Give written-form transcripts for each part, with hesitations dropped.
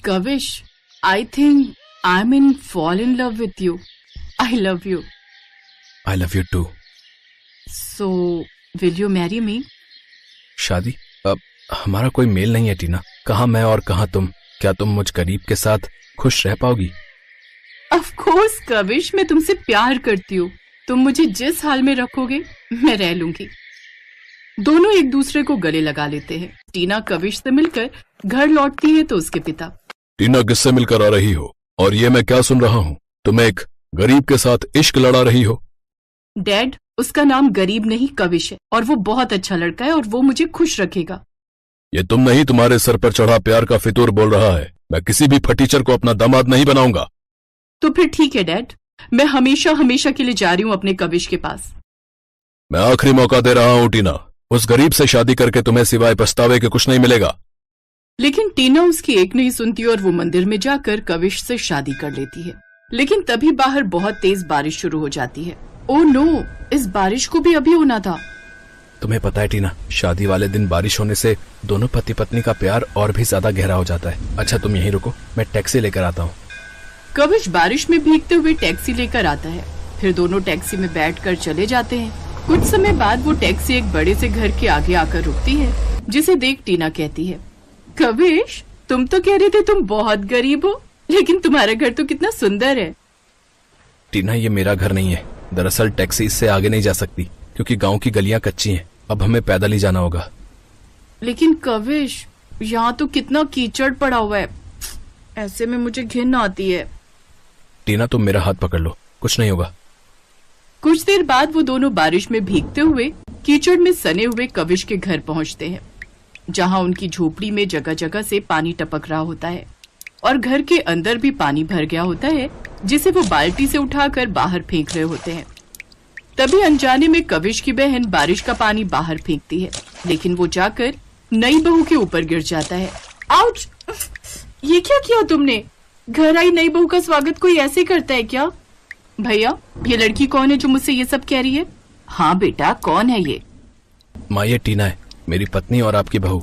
Kavish, I think I'm in fall in love with you. I love you. I love you too. So, will you marry me? शादी? अब हमारा कोई mail नहीं है टीना। कहाँ मैं और कहाँ तुम। क्या तुम मुझ गरीब के साथ खुश रह पाओगी? Of course, Kavish, मैं तुमसे प्यार करती हूँ। तुम मुझे जिस हाल में रखोगे मैं रह लूंगी। दोनों एक दूसरे को गले लगा लेते हैं। टीना कविश से मिलकर घर लौटती है तो उसके पिता, टीना किससे मिलकर आ रही हो? और ये मैं क्या सुन रहा हूँ? तुम एक गरीब के साथ इश्क लड़ा रही हो? डैड, उसका नाम गरीब नहीं कविश है और वो बहुत अच्छा लड़का है और वो मुझे खुश रखेगा। ये तुम नहीं, तुम्हारे सर पर चढ़ा प्यार का फितूर बोल रहा है। मैं किसी भी फटीचर को अपना दामाद नहीं बनाऊंगा। तो फिर ठीक है डैड, मैं हमेशा हमेशा के लिए जा रही हूँ अपने कविश के पास। मैं आखिरी मौका दे रहा हूँ टीना। उस गरीब से शादी करके तुम्हें सिवाय पछतावे के कुछ नहीं मिलेगा। लेकिन टीना उसकी एक नहीं सुनती और वो मंदिर में जाकर कविश से शादी कर लेती है। लेकिन तभी बाहर बहुत तेज बारिश शुरू हो जाती है। ओह नो, इस बारिश को भी अभी होना था। तुम्हें पता है टीना, शादी वाले दिन बारिश होने से दोनों पति पत्नी का प्यार और भी ज्यादा गहरा हो जाता है। अच्छा तुम यहीं रुको, मैं टैक्सी लेकर आता हूँ। कविश बारिश में भीगते हुए टैक्सी लेकर आता है। फिर दोनों टैक्सी में बैठकर चले जाते हैं। कुछ समय बाद वो टैक्सी एक बड़े से घर के आगे आकर रुकती है, जिसे देख टीना कहती है, कविश, तुम तो कह रहे थे तुम बहुत गरीब हो, लेकिन तुम्हारा घर तो कितना सुंदर है। टीना, ये मेरा घर नहीं है। दरअसल टैक्सी इससे आगे नहीं जा सकती क्योंकि गांव की गलियां कच्ची हैं। अब हमें पैदल ही जाना होगा। लेकिन कविश, यहाँ तो कितना कीचड़ पड़ा हुआ है, ऐसे में मुझे घिन आती है। टीना, तुम मेरा हाथ पकड़ लो, कुछ नहीं होगा। कुछ देर बाद वो दोनों बारिश में भीगते हुए कीचड़ में सने हुए कविश के घर पहुंचते हैं, जहां उनकी झोपड़ी में जगह जगह से पानी टपक रहा होता है और घर के अंदर भी पानी भर गया होता है, जिसे वो बाल्टी से उठाकर बाहर फेंक रहे होते हैं। तभी अनजाने में कविश की बहन बारिश का पानी बाहर फेंकती है, लेकिन वो जाकर नई बहू के ऊपर गिर जाता है। आउच! ये क्या किया तुमने? घर आई नई बहू का स्वागत कोई ऐसे करता है क्या? भैया, ये लड़की कौन है जो मुझसे ये सब कह रही है? हाँ बेटा, कौन है ये? माँ, ये टीना है, मेरी पत्नी और आपकी बहू।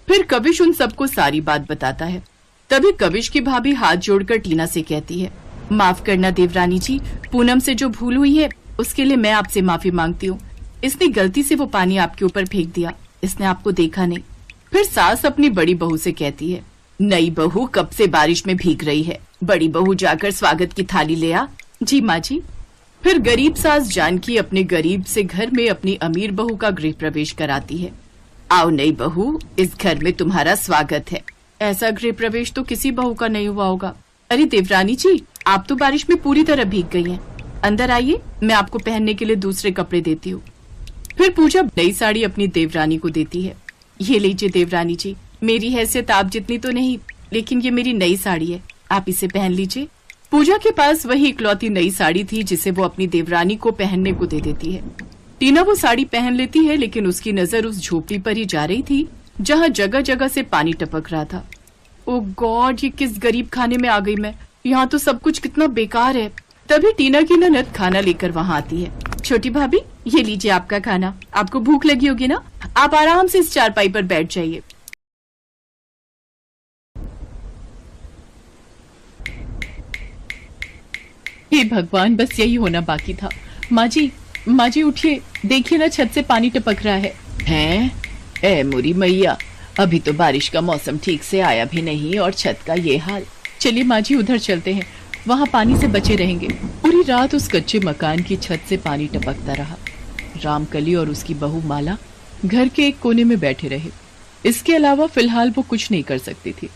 फिर कविश उन सबको सारी बात बताता है। तभी कविश की भाभी हाथ जोड़कर टीना से कहती है, माफ करना देवरानी जी, पूनम से जो भूल हुई है उसके लिए मैं आपसे माफी मांगती हूँ। इसने गलती से वो पानी आपके ऊपर फेंक दिया, इसने आपको देखा नहीं। फिर सास अपनी बड़ी बहू से कहती है, नई बहू कब से बारिश में भीग रही है, बड़ी बहू जाकर स्वागत की थाली ले आ। जी माँ जी। फिर गरीब सास जानकी अपने गरीब से घर में अपनी अमीर बहू का गृह प्रवेश कराती है। आओ नई बहू, इस घर में तुम्हारा स्वागत है। ऐसा गृह प्रवेश तो किसी बहू का नहीं हुआ होगा। अरे देवरानी जी, आप तो बारिश में पूरी तरह भीग गई हैं। अंदर आइए, मैं आपको पहनने के लिए दूसरे कपड़े देती हूँ। फिर पूजा नई साड़ी अपनी देवरानी को देती है। ये लीजिए देवरानी जी, मेरी हैसियत आप जितनी तो नहीं, लेकिन ये मेरी नई साड़ी है, आप इसे पहन लीजिए। पूजा के पास वही इकलौती नई साड़ी थी जिसे वो अपनी देवरानी को पहनने को दे देती है। टीना वो साड़ी पहन लेती है, लेकिन उसकी नजर उस झोपड़ी पर ही जा रही थी जहाँ जगह जगह से पानी टपक रहा था। ओ गॉड, ये किस गरीब खाने में आ गई मैं, यहाँ तो सब कुछ कितना बेकार है। तभी टीना की ननद खाना लेकर वहाँ आती है। छोटी भाभी, ये लीजिए आपका खाना, आपको भूख लगी होगी ना, आप आराम से इस चारपाई पर बैठ जाइए। हे भगवान, बस यही होना बाकी था। माँ जी उठिए, देखिए ना छत से पानी टपक रहा है। हैं? ए मुरी मैया, अभी तो बारिश का मौसम ठीक से आया भी नहीं और छत का ये हाल। चलिए माँ जी, उधर चलते हैं, वहाँ पानी से बचे रहेंगे। पूरी रात उस कच्चे मकान की छत से पानी टपकता रहा। रामकली और उसकी बहू माला घर के एक कोने में बैठे रहे। इसके अलावा फिलहाल वो कुछ नहीं कर सकती थी।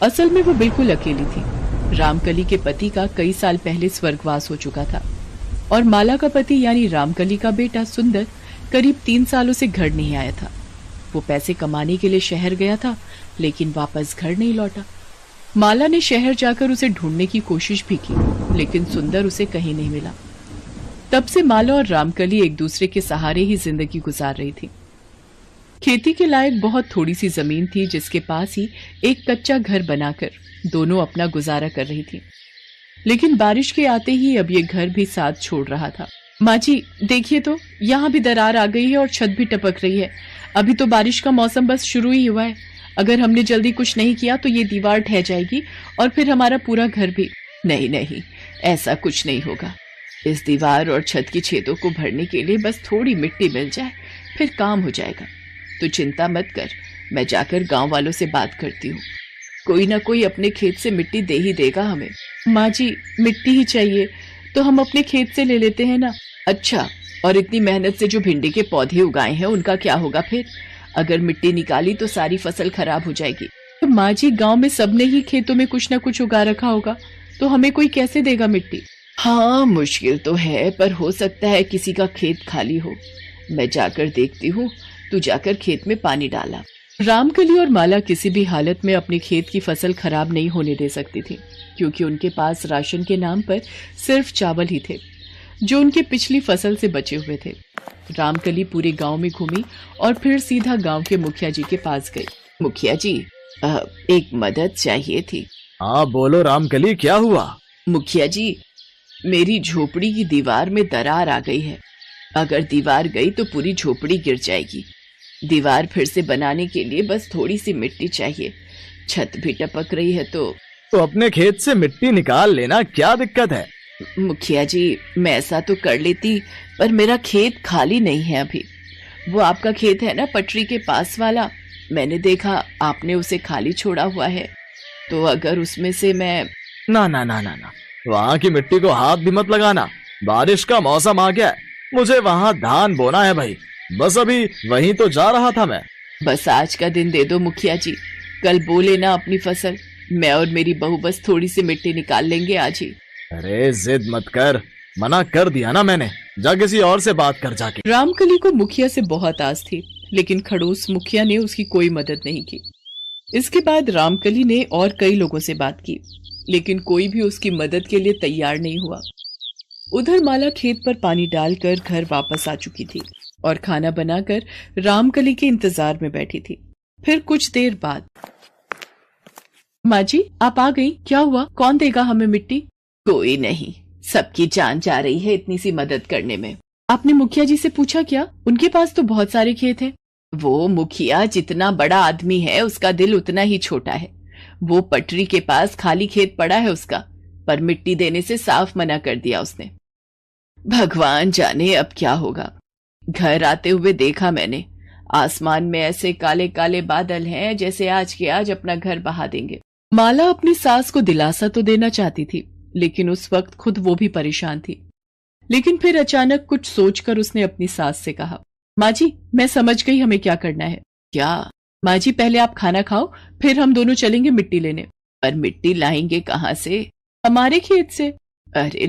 असल में वो बिल्कुल अकेली थी। रामकली के पति का कई साल पहले स्वर्गवास हो चुका था और माला का पति यानी रामकली का बेटा सुंदर करीब 3 सालों से घर नहीं आया था। वो पैसे कमाने के लिए शहर गया था, लेकिन वापस घर नहीं लौटा। माला ने शहर जाकर उसे ढूंढने की कोशिश भी की, लेकिन सुंदर उसे कहीं नहीं मिला। तब से माला और रामकली एक दूसरे के सहारे ही जिंदगी गुजार रही थी। खेती के लायक बहुत थोड़ी सी जमीन थी, जिसके पास ही एक कच्चा घर बनाकर दोनों अपना गुजारा कर रही थी। लेकिन बारिश के आते ही अब ये घर भी साथ छोड़ रहा था। माँ जी देखिए तो, यहाँ भी दरार आ गई है और छत भी टपक रही है। अभी तो बारिश का मौसम बस शुरू ही हुआ है, अगर हमने जल्दी कुछ नहीं किया तो ये दीवार ढह जाएगी और फिर हमारा पूरा घर भी। नहीं नहीं, ऐसा कुछ नहीं होगा। इस दीवार और छत की छेदों को भरने के लिए बस थोड़ी मिट्टी मिल जाए, फिर काम हो जाएगा। तो चिंता मत कर, मैं जाकर गांव वालों से बात करती हूँ। कोई ना कोई अपने खेत से मिट्टी दे ही देगा हमें। माँ जी, मिट्टी ही चाहिए तो हम अपने खेत से ले लेते हैं ना। अच्छा, और इतनी मेहनत से जो भिंडी के पौधे उगाए हैं उनका क्या होगा फिर? अगर मिट्टी निकाली तो सारी फसल खराब हो जाएगी। तो माँ जी, गांव में सबने ही खेतों में कुछ ना कुछ उगा रखा होगा, तो हमें कोई कैसे देगा मिट्टी? हाँ, मुश्किल तो है, पर हो सकता है किसी का खेत खाली हो। मैं जाकर देखती हूँ, तू जाकर खेत में पानी डाला। रामकली और माला किसी भी हालत में अपने खेत की फसल खराब नहीं होने दे सकती थी, क्योंकि उनके पास राशन के नाम पर सिर्फ चावल ही थे, जो उनके पिछली फसल से बचे हुए थे। रामकली पूरे गांव में घूमी और फिर सीधा गांव के मुखिया जी के पास गई। मुखिया जी, एक मदद चाहिए थी। हाँ बोलो रामकली, क्या हुआ? मुखिया जी, मेरी झोपड़ी की दीवार में दरार आ गई है। अगर दीवार गई तो पूरी झोपड़ी गिर जाएगी। दीवार फिर से बनाने के लिए बस थोड़ी सी मिट्टी चाहिए। छत भी टपक रही है। तो अपने खेत से मिट्टी निकाल लेना, क्या दिक्कत है? मुखिया जी, मैं ऐसा तो कर लेती, पर मेरा खेत खाली नहीं है अभी। वो आपका खेत है ना, पटरी के पास वाला, मैंने देखा आपने उसे खाली छोड़ा हुआ है। तो अगर उसमें से मैं ना ना ना ना ना, वहाँ की मिट्टी को हाथ भी मत लगाना। बारिश का मौसम आ गया है, मुझे वहाँ धान बोना है भाई। बस अभी वहीं तो जा रहा था मैं। बस आज का दिन दे दो मुखिया जी, कल बो लेना अपनी फसल। मैं और मेरी बहू बस थोड़ी सी मिट्टी निकाल लेंगे आज ही। अरे जिद मत कर, मना कर दिया ना मैंने, जा किसी और से बात कर जाके। रामकली को मुखिया से बहुत आस थी, लेकिन खड़ूस मुखिया ने उसकी कोई मदद नहीं की। इसके बाद रामकली ने और कई लोगों से बात की, लेकिन कोई भी उसकी मदद के लिए तैयार नहीं हुआ। उधर माला खेत पर पानी डालकर घर वापस आ चुकी थी और खाना बनाकर रामकली के इंतजार में बैठी थी। फिर कुछ देर बाद, माँ जी आप आ गई, क्या हुआ? कौन देगा हमें मिट्टी? कोई नहीं, सबकी जान जा रही है इतनी सी मदद करने में। आपने मुखिया जी से पूछा क्या? उनके पास तो बहुत सारे खेत हैं। वो मुखिया जितना बड़ा आदमी है, उसका दिल उतना ही छोटा है। वो पटरी के पास खाली खेत पड़ा है उसका, पर मिट्टी देने से साफ मना कर दिया उसने। भगवान जाने अब क्या होगा। घर आते हुए देखा मैंने, आसमान में ऐसे काले काले बादल हैं जैसे आज के आज अपना घर बहा देंगे। माला अपनी सास को दिलासा तो देना चाहती थी, लेकिन उस वक्त खुद वो भी परेशान थी। लेकिन फिर अचानक कुछ सोचकर उसने अपनी सास से कहा, माँ जी मैं समझ गई हमें क्या करना है। क्या? माँ जी पहले आप खाना खाओ, फिर हम दोनों चलेंगे मिट्टी लेने। पर मिट्टी लाएंगे कहाँ से? हमारे खेत से। अरे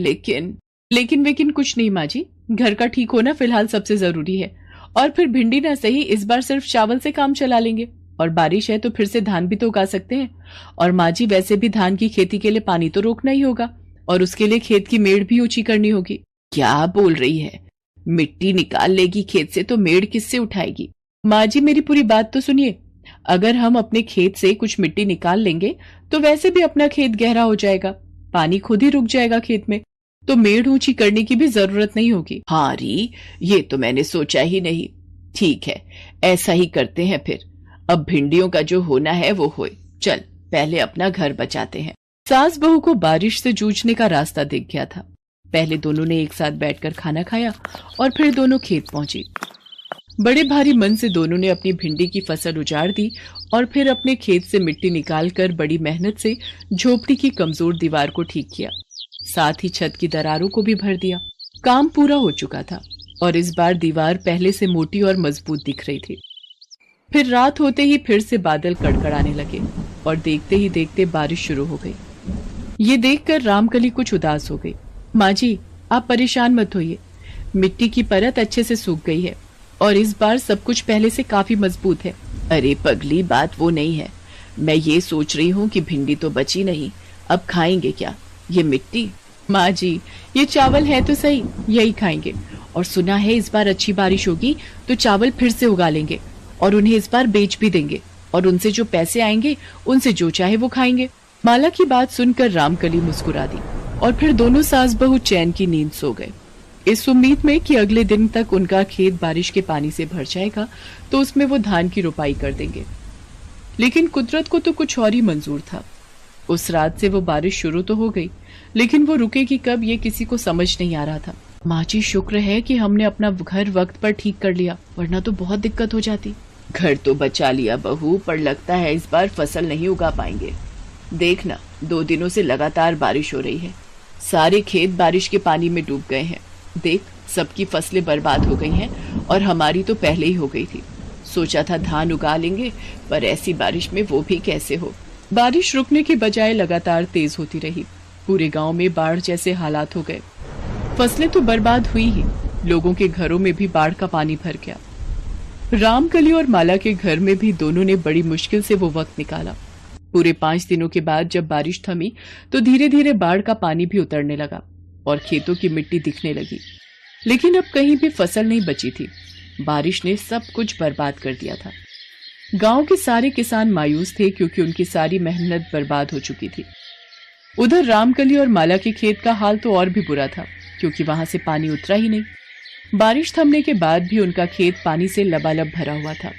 लेकिन कुछ नहीं माँ जी, घर का ठीक होना फिलहाल सबसे जरूरी है। और फिर भिंडी ना सही, इस बार सिर्फ चावल से काम चला लेंगे, और बारिश है तो फिर से धान भी तो उगा सकते हैं। और माँ जी वैसे भी धान की खेती के लिए पानी तो रोकना ही होगा, और उसके लिए खेत की मेड़ भी ऊंची करनी होगी। क्या बोल रही है? मिट्टी निकाल लेगी खेत से तो मेड़ किससे उठाएगी? माँ जी मेरी पूरी बात तो सुनिए। अगर हम अपने खेत से कुछ मिट्टी निकाल लेंगे तो वैसे भी अपना खेत गहरा हो जाएगा, पानी खुद ही रुक जाएगा खेत में, तो मेड़ ऊंची करने की भी जरूरत नहीं होगी। हाँ री, ये तो मैंने सोचा ही नहीं। ठीक है, ऐसा ही करते हैं फिर। अब भिंडियों का जो होना है वो होए, चल पहले अपना घर बचाते हैं। सास बहू को बारिश से जूझने का रास्ता दिख गया था। पहले दोनों ने एक साथ बैठकर खाना खाया और फिर दोनों खेत पहुंची। बड़े भारी मन से दोनों ने अपनी भिंडी की फसल उजाड़ दी और फिर अपने खेत से मिट्टी निकालकर बड़ी मेहनत से झोपड़ी की कमजोर दीवार को ठीक किया, साथ ही छत की दरारों को भी भर दिया। काम पूरा हो चुका था और इस बार दीवार पहले से मोटी और मजबूत दिख रही थी। फिर रात होते ही फिर से बादल कड़कड़ाने लगे और देखते ही देखते बारिश शुरू हो गई। ये देखकर रामकली कुछ उदास हो गई। माँ जी आप परेशान मत होइए, मिट्टी की परत अच्छे से सूख गई है और इस बार सब कुछ पहले से काफी मजबूत है। अरे पगली, बात वो नहीं है, मैं ये सोच रही हूँ कि भिंडी तो बची नहीं, अब खाएंगे क्या? ये मिट्टी? माँ जी ये चावल है तो सही, यही खाएंगे। और सुना है इस बार अच्छी बारिश होगी तो चावल फिर से उगा लेंगे और उन्हें इस बार बेच भी देंगे, और उनसे जो पैसे आएंगे उनसे जो चाहे वो खाएंगे। माला की बात सुनकर रामकली मुस्कुरा दी और फिर दोनों सास बहू चैन की नींद सो गए, इस उम्मीद में कि अगले दिन तक उनका खेत बारिश के पानी से भर जाएगा तो उसमें वो धान की रोपाई कर देंगे। लेकिन कुदरत को तो कुछ और ही मंजूर था। उस रात से वो बारिश शुरू तो हो गई, लेकिन वो रुकेगी कब ये किसी को समझ नहीं आ रहा था। माँ जी शुक्र है कि हमने अपना घर वक्त पर ठीक कर लिया, वरना तो बहुत दिक्कत हो जाती। घर तो बचा लिया बहू, पर लगता है इस बार फसल नहीं उगा पाएंगे। देखना 2 दिनों से लगातार बारिश हो रही है, सारे खेत बारिश के पानी में डूब गए हैं। देख सबकी फसलें बर्बाद हो गई हैं और हमारी तो पहले ही हो गई थी। सोचा था धान उगा लेंगे, पर ऐसी बारिश में वो भी कैसे हो। बारिश रुकने के बजाय लगातार तेज होती रही। पूरे गांव में बाढ़ जैसे हालात हो गए। फसलें तो बर्बाद हुई ही, लोगों के घरों में भी बाढ़ का पानी भर गया। रामकली और माला के घर में भी दोनों ने बड़ी मुश्किल से वो वक्त निकाला। पूरे 5 दिनों के बाद जब बारिश थमी तो धीरे धीरे बाढ़ का पानी भी उतरने लगा और खेतों की मिट्टी दिखने लगी। लेकिन अब कहीं भी फसल नहीं बची थी। बारिश ने सब कुछ बर्बाद कर दिया था। गांव के सारे किसान मायूस थे क्योंकि उनकी सारी मेहनत बर्बाद हो चुकी थी। उधर रामकली और माला के खेत का हाल तो और भी बुरा था, क्योंकि वहां से पानी उतरा ही नहीं। बारिश थमने के बाद भी उनका खेत पानी से लबालब भरा हुआ था।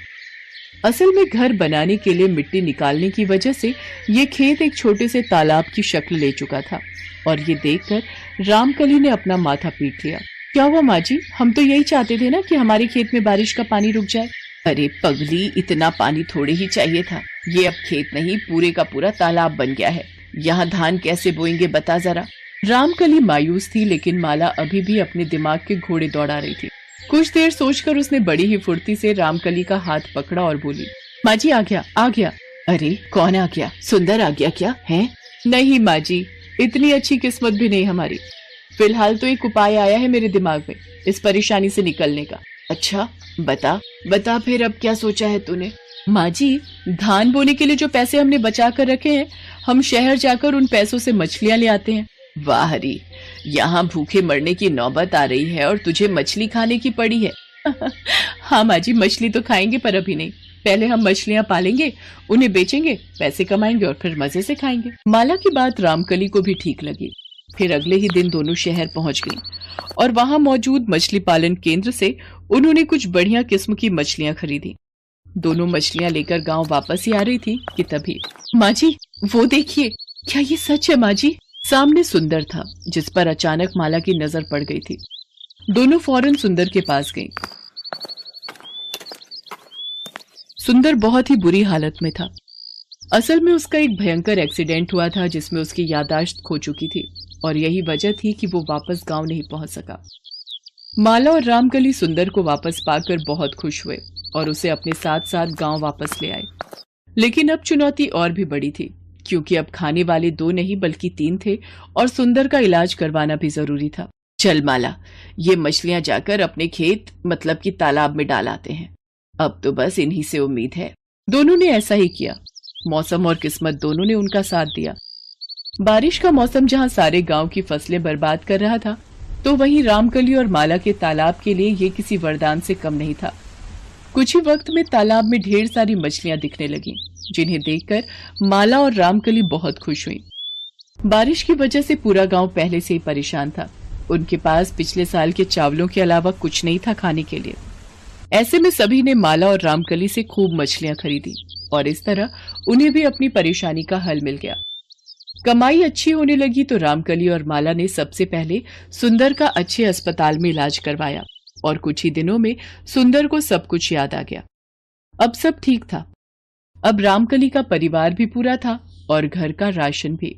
असल में घर बनाने के लिए मिट्टी निकालने की वजह से ये खेत एक छोटे से तालाब की शक्ल ले चुका था, और ये देखकर रामकली ने अपना माथा पीट लिया। क्या हुआ माँ जी, हम तो यही चाहते थे ना कि हमारे खेत में बारिश का पानी रुक जाए। अरे पगली, इतना पानी थोड़े ही चाहिए था। ये अब खेत नहीं, पूरे का पूरा तालाब बन गया है। यहाँ धान कैसे बोएंगे बता जरा। रामकली मायूस थी, लेकिन माला अभी भी अपने दिमाग के घोड़े दौड़ा रही थी। कुछ देर सोचकर उसने बड़ी ही फुर्ती से रामकली का हाथ पकड़ा और बोली, माँ जी आ गया आ गया। अरे कौन आ गया? सुंदर आ गया क्या है? नहीं माँ जी, इतनी अच्छी किस्मत भी नहीं हमारी। फिलहाल तो एक उपाय आया है मेरे दिमाग में इस परेशानी से निकलने का। अच्छा बता बता, फिर अब क्या सोचा है तूने? माँ जी, धान बोने के लिए जो पैसे हमने बचा कर रखे हैं, हम शहर जाकर उन पैसों से मछलियाँ ले आते हैं। वाह री, यहाँ भूखे मरने की नौबत आ रही है और तुझे मछली खाने की पड़ी है। हाँ माँ जी, मछली तो खाएंगे पर अभी नहीं। पहले हम मछलियाँ पालेंगे, उन्हें बेचेंगे, पैसे कमाएंगे और फिर मजे से खाएंगे। माला की बात रामकली को भी ठीक लगी। फिर अगले ही दिन दोनों शहर पहुंच गईं और वहां मौजूद मछली पालन केंद्र से उन्होंने कुछ बढ़िया किस्म की मछलियां खरीदी। दोनों मछलियां लेकर गांव वापस ही आ रही थी कि तभी, माँ जी वो देखिए, क्या ये सच है माँ जी? सामने सुंदर था, जिस पर अचानक माला की नजर पड़ गई थी। दोनों फौरन सुंदर के पास गईं। सुंदर बहुत ही बुरी हालत में था। असल में उसका एक भयंकर एक्सीडेंट हुआ था जिसमें उसकी याददाश्त खो चुकी थी, और यही वजह थी कि वो वापस गांव नहीं पहुंच सका। माला और रामकली सुंदर को वापस पाकर बहुत खुश हुए और उसे अपने साथ साथ गांव वापस ले आए। लेकिन अब चुनौती और भी बड़ी थी, क्योंकि अब खाने वाले 2 नहीं बल्कि 3 थे और सुंदर का इलाज करवाना भी जरूरी था। चल माला, ये मछलियां जाकर अपने खेत मतलब कि तालाब में डाल आते हैं। अब तो बस इन्हीं से उम्मीद है। दोनों ने ऐसा ही किया। मौसम और किस्मत दोनों ने उनका साथ दिया। बारिश का मौसम जहां सारे गांव की फसलें बर्बाद कर रहा था, तो वहीं रामकली और माला के तालाब के लिए ये किसी वरदान से कम नहीं था। कुछ ही वक्त में तालाब में ढेर सारी मछलियां दिखने लगीं, जिन्हें देखकर माला और रामकली बहुत खुश हुई। बारिश की वजह से पूरा गांव पहले से ही परेशान था। उनके पास पिछले साल के चावलों के अलावा कुछ नहीं था खाने के लिए। ऐसे में सभी ने माला और रामकली से खूब मछलियां खरीदी और इस तरह उन्हें भी अपनी परेशानी का हल मिल गया। कमाई अच्छी होने लगी तो रामकली और माला ने सबसे पहले सुंदर का अच्छे अस्पताल में इलाज करवाया और कुछ ही दिनों में सुंदर को सब कुछ याद आ गया। अब सब ठीक था। अब रामकली का परिवार भी पूरा था और घर का राशन भी।